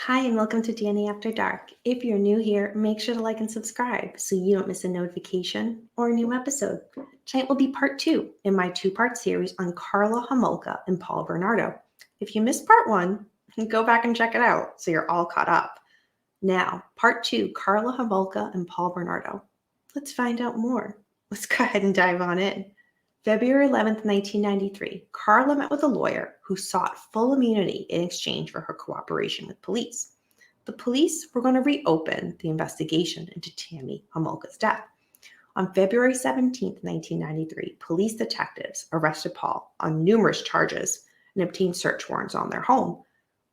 Hi, and welcome to DNA After Dark. If you're new here, make sure to like and subscribe so you don't miss a notification or a new episode. Tonight will be part 2 in my 2-part series on Karla Homolka and Paul Bernardo. If you missed part 1, go back and check it out so you're all caught up. Now, part 2, Karla Homolka and Paul Bernardo. Let's find out more. Let's go ahead and dive on in. February 11th, 1993, Karla met with a lawyer who sought full immunity in exchange for her cooperation with police. The police were going to reopen the investigation into Tammy Homolka's death. On February 17th, 1993, police detectives arrested Paul on numerous charges and obtained search warrants on their home.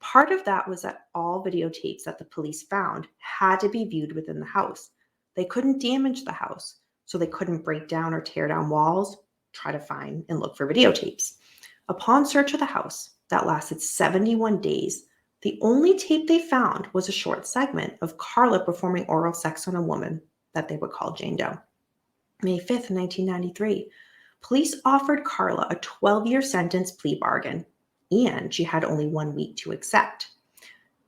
Part of that was that all videotapes that the police found had to be viewed within the house. They couldn't damage the house, so they couldn't break down or tear down walls, try to find and look for videotapes. Upon search of the house that lasted 71 days, the only tape they found was a short segment of Karla performing oral sex on a woman that they would call Jane Doe. May 5th, 1993, police offered Karla a 12-year sentence plea bargain, and she had only 1 week to accept.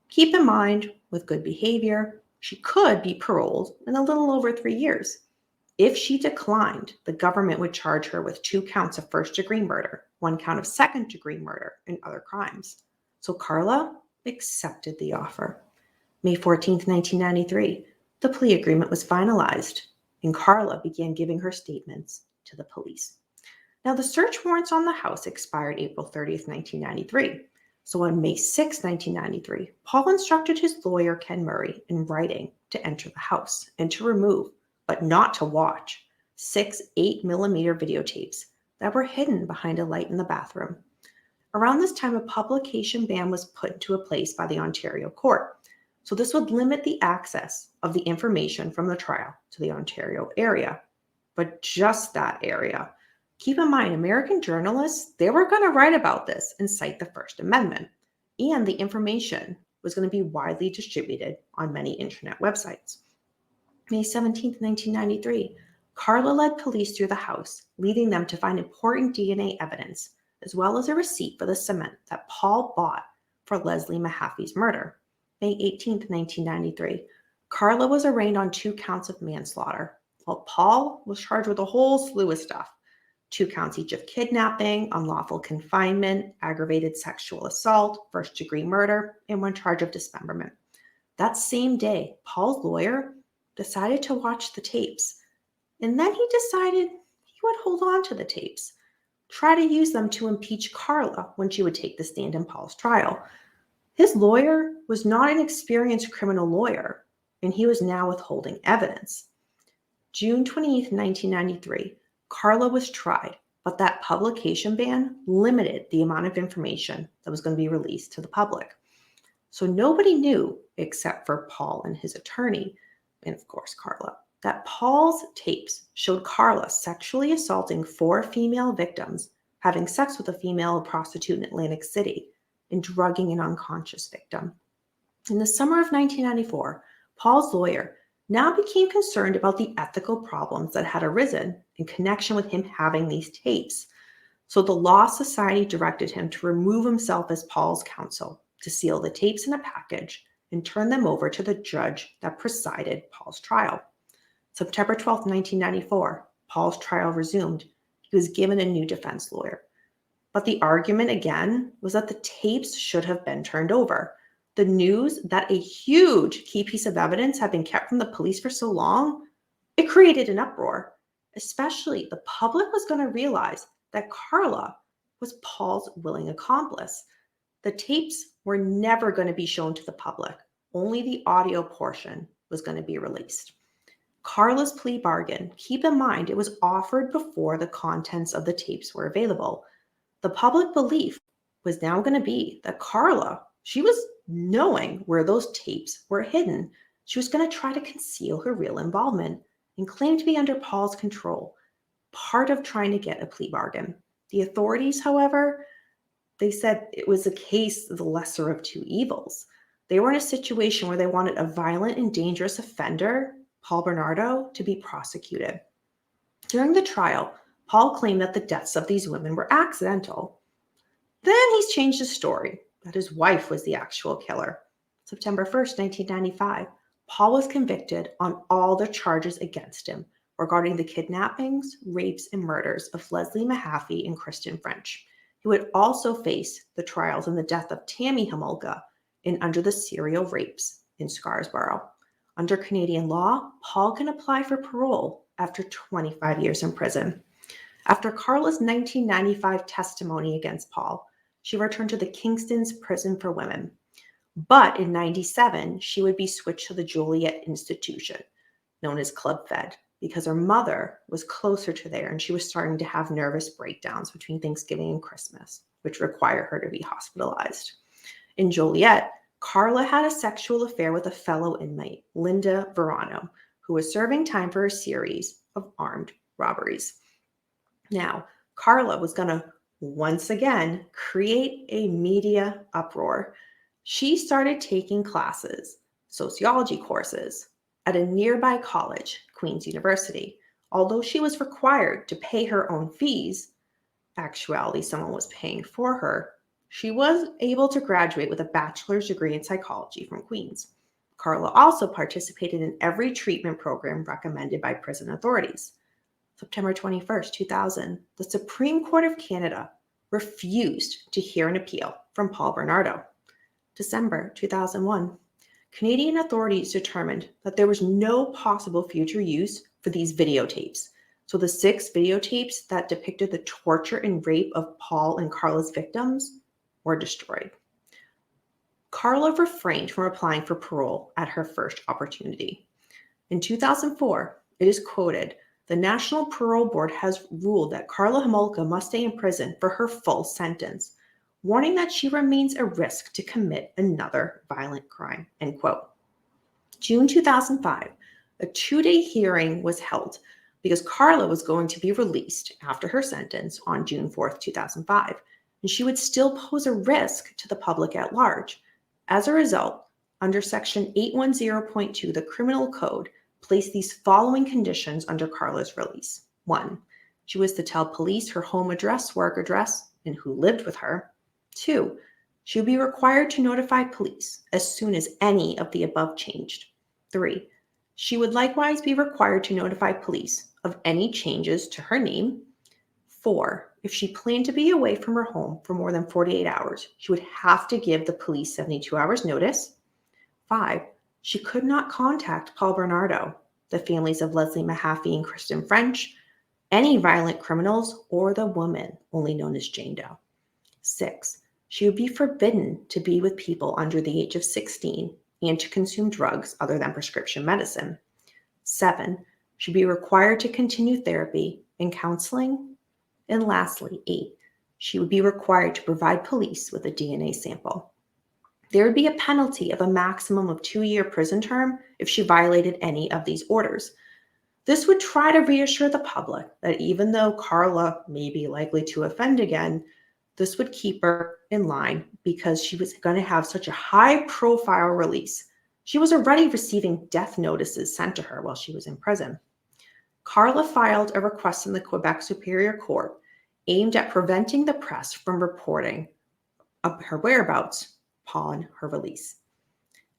Keep in mind, with good behavior, she could be paroled in a little over 3 years. If she declined, the government would charge her with 2 counts of first-degree murder, 1 count of second-degree murder, and other crimes. So Karla accepted the offer. May 14th, 1993, the plea agreement was finalized, and Karla began giving her statements to the police. Now, the search warrants on the house expired April 30th, 1993. So on May 6, 1993, Paul instructed his lawyer, Ken Murray, in writing to enter the house and to remove, but not to watch, 6 8mm videotapes that were hidden behind a light in the bathroom. Around this time, a publication ban was put into place by the Ontario court. So this would limit the access of the information from the trial to the Ontario area, but just that area. Keep in mind, American journalists, they were going to write about this and cite the First Amendment, and the information was going to be widely distributed on many internet websites. May 17, 1993, Karla led police through the house, leading them to find important DNA evidence, as well as a receipt for the cement that Paul bought for Leslie Mahaffey's murder. May 18, 1993, Karla was arraigned on 2 counts of manslaughter, while Paul was charged with a whole slew of stuff. 2 counts each of kidnapping, unlawful confinement, aggravated sexual assault, first-degree murder, and 1 charge of dismemberment. That same day, Paul's lawyer decided to watch the tapes, and then he decided he would hold on to the tapes, try to use them to impeach Karla when she would take the stand in Paul's trial. His lawyer was not an experienced criminal lawyer, and he was now withholding evidence. June 28, 1993, Karla was tried, but that publication ban limited the amount of information that was going to be released to the public. So nobody knew, except for Paul and his attorney, and of course Karla, that Paul's tapes showed Karla sexually assaulting 4 female victims, having sex with a female prostitute in Atlantic City, and drugging an unconscious victim. In the summer of 1994, Paul's lawyer now became concerned about the ethical problems that had arisen in connection with him having these tapes. So the Law Society directed him to remove himself as Paul's counsel, to seal the tapes in a package and turn them over to the judge that presided Paul's trial. September 12, 1994, Paul's trial resumed. He was given a new defense lawyer. But the argument again was that the tapes should have been turned over. The news that a huge key piece of evidence had been kept from the police for so long, it created an uproar. Especially the public was going to realize that Karla was Paul's willing accomplice. The tapes were never going to be shown to the public. Only the audio portion was going to be released. Karla's plea bargain, keep in mind, it was offered before the contents of the tapes were available. The public belief was now going to be that Karla, she was knowing where those tapes were hidden. She was going to try to conceal her real involvement and claim to be under Paul's control, part of trying to get a plea bargain. The authorities, however, they said it was a case of the lesser of 2 evils. They were in a situation where they wanted a violent and dangerous offender, Paul Bernardo, to be prosecuted. During the trial, Paul claimed that the deaths of these women were accidental. Then he's changed his story, that his wife was the actual killer. September 1st, 1995, Paul was convicted on all the charges against him regarding the kidnappings, rapes, and murders of Leslie Mahaffey and Kristen French. He would also face the trials and the death of Tammy Homolka and under the serial rapes in Scarborough. Under Canadian law, Paul can apply for parole after 25 years in prison. After Karla's 1995 testimony against Paul, she returned to the Kingston's Prison for Women. But in 97, she would be switched to the Joliet Institution, known as Club Fed, because her mother was closer to there and she was starting to have nervous breakdowns between Thanksgiving and Christmas, which required her to be hospitalized. In Joliet, Karla had a sexual affair with a fellow inmate, Linda Verano, who was serving time for a series of armed robberies. Now, Karla was going to once again create a media uproar. She started taking classes, sociology courses, at a nearby college, Queen's University. Although she was required to pay her own fees, actually someone was paying for her, she was able to graduate with a bachelor's degree in psychology from Queen's. Karla also participated in every treatment program recommended by prison authorities. September 21st, 2000, the Supreme Court of Canada refused to hear an appeal from Paul Bernardo. December 2001, Canadian authorities determined that there was no possible future use for these videotapes. So the 6 videotapes that depicted the torture and rape of Paul and Karla's victims were destroyed. Karla refrained from applying for parole at her first opportunity. In 2004, it is quoted, "The National Parole Board has ruled that Karla Homolka must stay in prison for her full sentence, warning that she remains a risk to commit another violent crime," end quote. June 2005, a 2-day hearing was held because Karla was going to be released after her sentence on June 4th, 2005, and she would still pose a risk to the public at large. As a result, under Section 810.2, the Criminal Code placed these following conditions under Karla's release. 1, she was to tell police her home address, work address, and who lived with her. 2, she would be required to notify police as soon as any of the above changed. 3, she would likewise be required to notify police of any changes to her name. 4, if she planned to be away from her home for more than 48 hours, she would have to give the police 72 hours notice. 5, she could not contact Paul Bernardo, the families of Leslie Mahaffey and Kristen French, any violent criminals, or the woman only known as Jane Doe. 6, she would be forbidden to be with people under the age of 16 and to consume drugs other than prescription medicine. 7, she'd be required to continue therapy and counseling. And lastly, 8, she would be required to provide police with a DNA sample. There would be a penalty of a maximum of 2-year prison term if she violated any of these orders. This would try to reassure the public that even though Karla may be likely to offend again, this would keep her in line because she was going to have such a high-profile release. She was already receiving death notices sent to her while she was in prison. Karla filed a request in the Quebec Superior Court aimed at preventing the press from reporting of her whereabouts upon her release.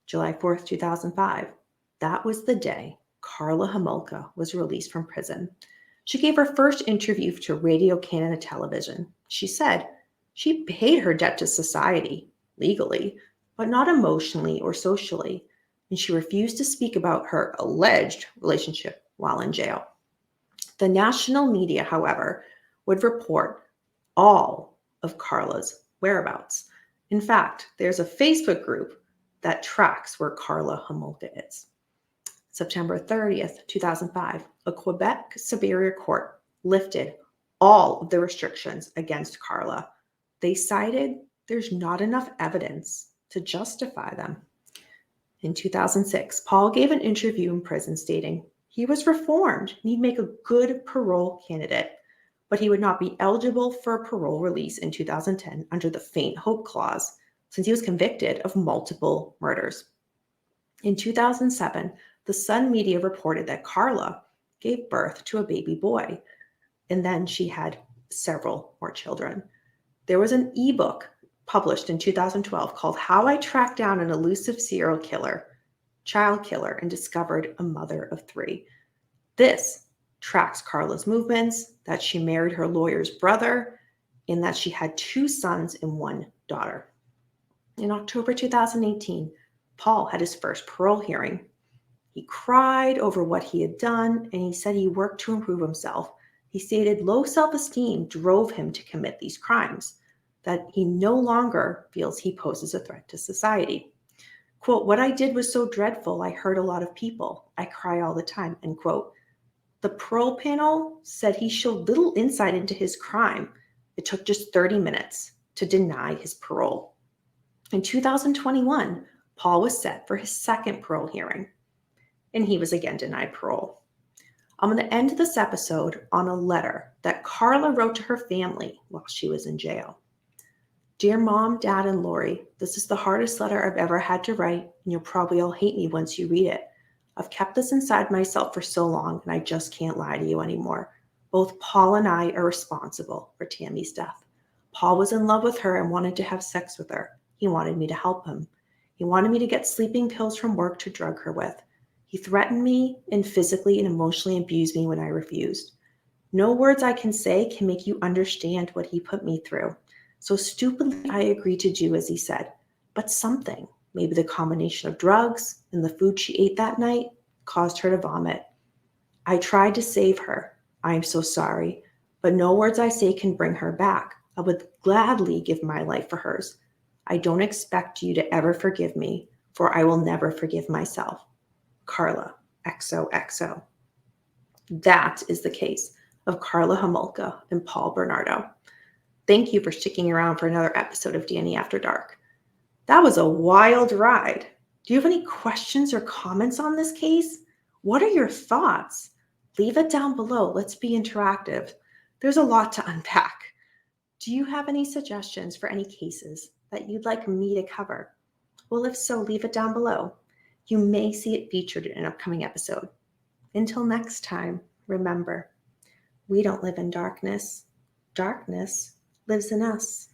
July 4th, 2005. That was the day Karla Homolka was released from prison. She gave her first interview to Radio Canada Television. She said she paid her debt to society legally, but not emotionally or socially, and she refused to speak about her alleged relationship while in jail. The national media, however, would report all of Karla's whereabouts. In fact, there's a Facebook group that tracks where Karla Homolka is. September 30th, 2005, a Quebec Superior Court lifted all of the restrictions against Karla. They cited there's not enough evidence to justify them. In 2006, Paul gave an interview in prison stating he was reformed and he'd make a good parole candidate, but he would not be eligible for parole release in 2010 under the faint hope clause, since he was convicted of multiple murders. In 2007, the Sun media reported that Karla gave birth to a baby boy, and then she had several more children. There was an ebook published in 2012 called How I Tracked Down an Elusive Child Killer, and Discovered a Mother of Three. This tracks Karla's movements, that she married her lawyer's brother, and that she had 2 sons and 1 daughter. In October 2018, Paul had his first parole hearing. He cried over what he had done, and he said he worked to improve himself. He stated low self-esteem drove him to commit these crimes, that he no longer feels he poses a threat to society. Quote, "What I did was so dreadful, I hurt a lot of people. I cry all the time," end quote. The parole panel said he showed little insight into his crime. It took just 30 minutes to deny his parole. In 2021, Paul was set for his second parole hearing, and he was again denied parole. I'm going to end this episode on a letter that Karla wrote to her family while she was in jail. "Dear Mom, Dad, and Lori, this is the hardest letter I've ever had to write, and you'll probably all hate me once you read it. I've kept this inside myself for so long, and I just can't lie to you anymore. Both Paul and I are responsible for Tammy's death. Paul was in love with her and wanted to have sex with her. He wanted me to help him. He wanted me to get sleeping pills from work to drug her with. He threatened me and physically and emotionally abused me when I refused. No words I can say can make you understand what he put me through. So stupidly, I agreed to do as he said. But something, maybe the combination of drugs and the food she ate that night, caused her to vomit. I tried to save her. I am so sorry. But no words I say can bring her back. I would gladly give my life for hers. I don't expect you to ever forgive me, for I will never forgive myself. Karla, XOXO." That is the case of Karla Homolka and Paul Bernardo. Thank you for sticking around for another episode of Danny After Dark. That was a wild ride. Do you have any questions or comments on this case? What are your thoughts? Leave it down below. Let's be interactive. There's a lot to unpack. Do you have any suggestions for any cases that you'd like me to cover? Well, if so, leave it down below. You may see it featured in an upcoming episode. Until next time, remember, we don't live in darkness. Darkness lives in us.